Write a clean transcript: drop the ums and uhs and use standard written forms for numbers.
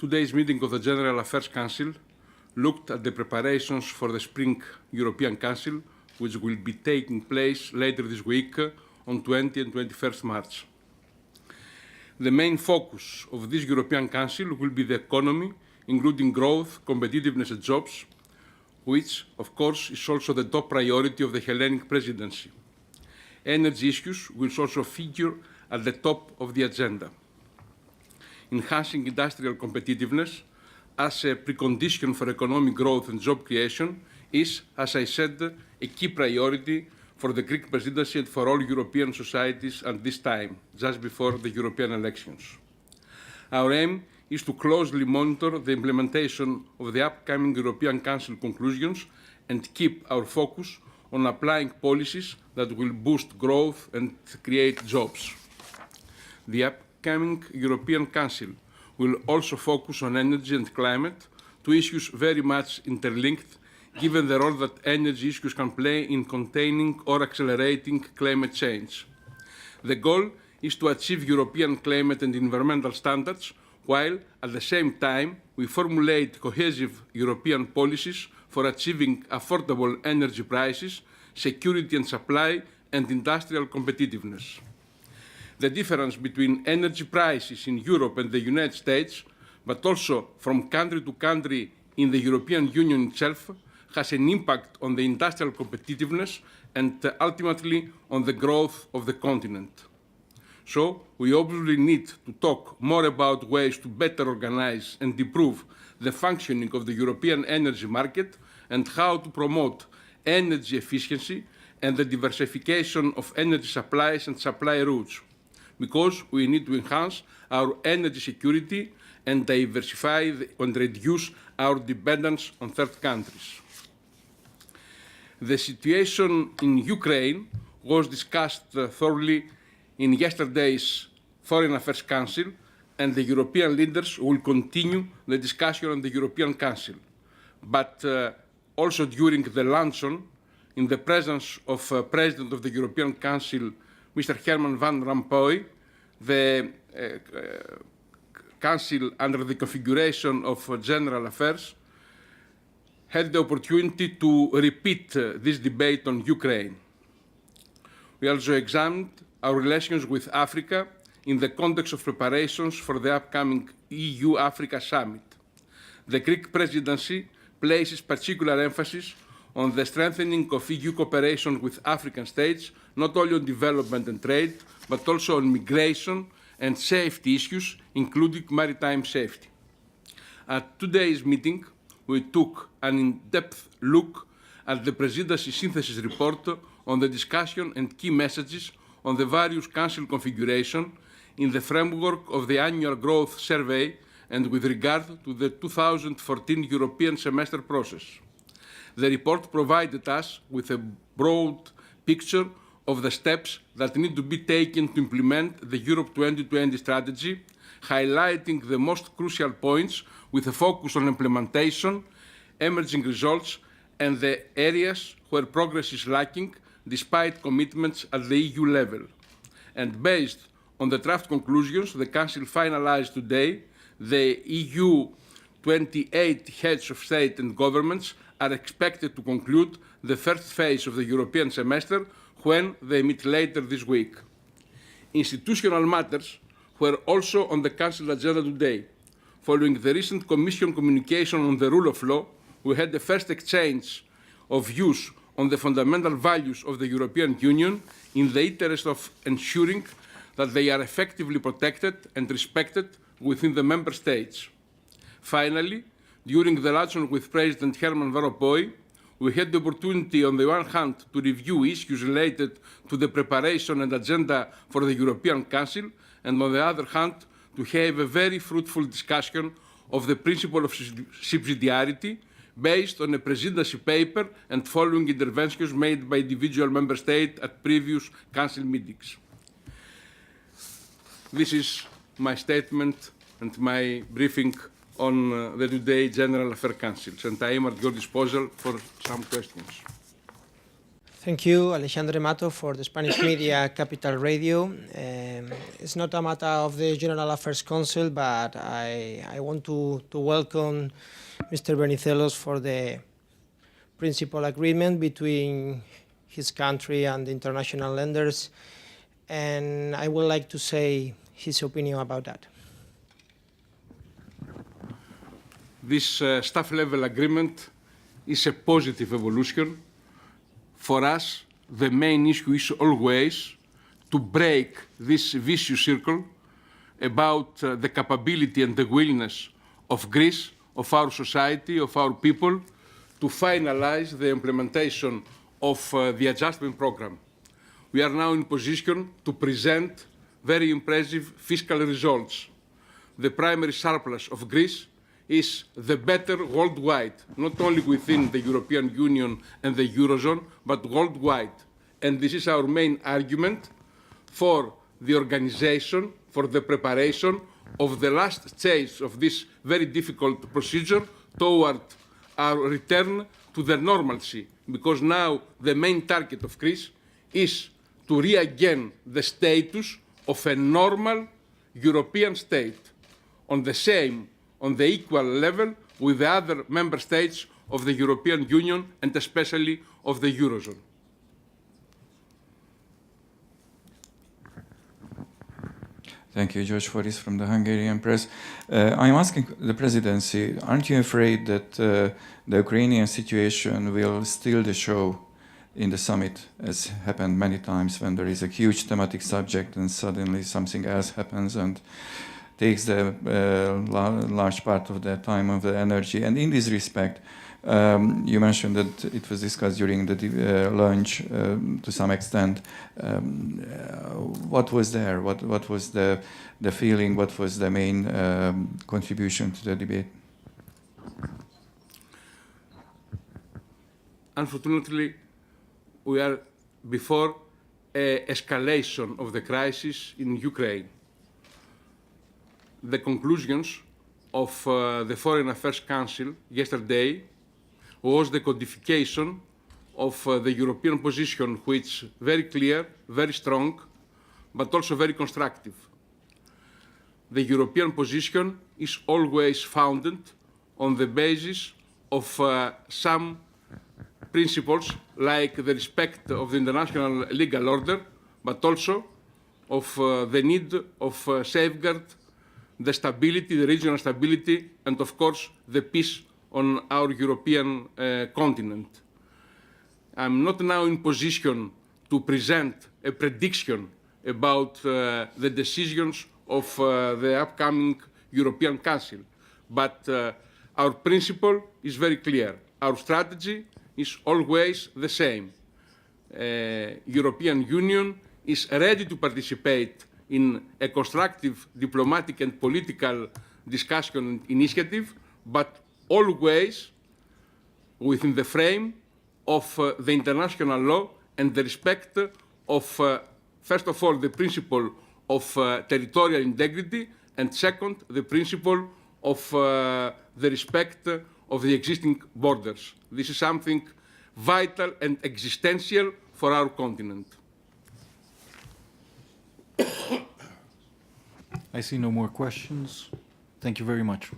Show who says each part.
Speaker 1: Today's meeting of the General Affairs Council looked at the preparations for the Spring European Council, which will be taking place later this week on 20 and 21st March. The main focus of this European Council will be the economy, including growth, competitiveness and jobs, which, of course, is also the top priority of the Hellenic Presidency. Energy issues will also figure at the top of the agenda. Enhancing industrial competitiveness as a precondition for economic growth and job creation is, as I said, a key priority for the Greek presidency and for all European societies at this time, just before the European elections. Our aim is to closely monitor the implementation of the upcoming European Council conclusions and keep our focus on applying policies that will boost growth and create jobs. The upcoming European Council will also focus on energy and climate, two issues very much interlinked, given the role that energy issues can play in containing or accelerating climate change. The goal is to achieve European climate and environmental standards, while at the same time we formulate cohesive European policies for achieving affordable energy prices, security and supply, and industrial competitiveness. The difference between energy prices in Europe and the United States, but also from country to country in the European Union itself, has an impact on the industrial competitiveness and ultimately on the growth of the continent. So we obviously need to talk more about ways to better organize and improve the functioning of the European energy market and how to promote energy efficiency and the diversification of energy supplies and supply routes, because we need to enhance our energy security and diversify and reduce our dependence on third countries. The situation in Ukraine was discussed thoroughly in yesterday's Foreign Affairs Council, and the European leaders will continue the discussion on the European Council. But also during the luncheon, in the presence of President of the European Council, Mr. Herman Van Rompuy, the Council under the configuration of General Affairs had the opportunity to repeat this debate on Ukraine. We also examined our relations with Africa in the context of preparations for the upcoming EU-Africa Summit. The Greek presidency places particular emphasis on the strengthening of EU cooperation with African states, not only on development and trade, but also on migration and safety issues, including maritime safety. At today's meeting, we took an in-depth look at the Presidency Synthesis Report on the discussion and key messages on the various Council configuration in the framework of the Annual Growth Survey and with regard to the 2014 European Semester process. The report provided us with a broad picture of the steps that need to be taken to implement the Europe 2020 strategy, highlighting the most crucial points with a focus on implementation, emerging results, and the areas where progress is lacking despite commitments at the EU level. And based on the draft conclusions the Council finalized today, the EU 28 heads of state and governments are expected to conclude the first phase of the European semester when they meet later this week. Institutional matters were also on the Council agenda today. Following the recent Commission communication on the rule of law, we had the first exchange of views on the fundamental values of the European Union in the interest of ensuring that they are effectively protected and respected within the Member States. Finally, during the luncheon with President Herman Van Rompuy, we had the opportunity on the one hand to review issues related to the preparation and agenda for the European Council, and on the other hand to have a very fruitful discussion of the principle of subsidiarity based on a presidency paper and following interventions made by individual member states at previous Council meetings. This is my statement and my briefing on the today General Affairs Council, and I am at your disposal for some questions.
Speaker 2: Thank you, Alexandre Mato, for the Spanish media Capital Radio. It's not a matter of the General Affairs Council, but I want to welcome Mr. Venizelos for the principal agreement between his country and the international lenders, and I would like to say his opinion about that.
Speaker 1: This staff-level agreement is a positive evolution. For us, the main issue is always to break this vicious circle about the capability and the willingness of Greece, of our society, of our people, to finalize the implementation of the adjustment program. We are now in position to present very impressive fiscal results. The primary surplus of Greece is the better worldwide, not only within the European Union and the Eurozone, but worldwide. And this is our main argument for the organization, for the preparation of the last stage of this very difficult procedure toward our return to the normalcy, because now the main target of Greece is to regain the status of a normal European state on the equal level with the other member states of the European Union and especially of the Eurozone.
Speaker 3: Thank you, George Foris from the Hungarian press. I'm asking the presidency, aren't you afraid that the Ukrainian situation will steal the show in the summit, as happened many times when there is a huge thematic subject and suddenly something else happens and takes the large part of the time of the energy? And in this respect, you mentioned that it was discussed during the lunch to some extent. What was there? What was the feeling? What was the main contribution to the debate?
Speaker 1: Unfortunately, we are before an escalation of the crisis in Ukraine. The conclusions of the Foreign Affairs Council yesterday was the codification of the European position, which is very clear, very strong, but also very constructive. The European position is always founded on the basis of some principles like the respect of the international legal order, but also of the need of safeguard the stability, the regional stability, and of course the peace on our European continent. I'm not now in position to present a prediction about the decisions of the upcoming European Council, but our principle is very clear. Our strategy is always the same. European Union is ready to participate in a constructive diplomatic and political discussion and initiative, but always within the frame of the international law and the respect of, first of all, the principle of territorial integrity, and second, the principle of the respect of the existing borders. This is something vital and existential for our continent.
Speaker 4: I see no more questions. Thank you very much.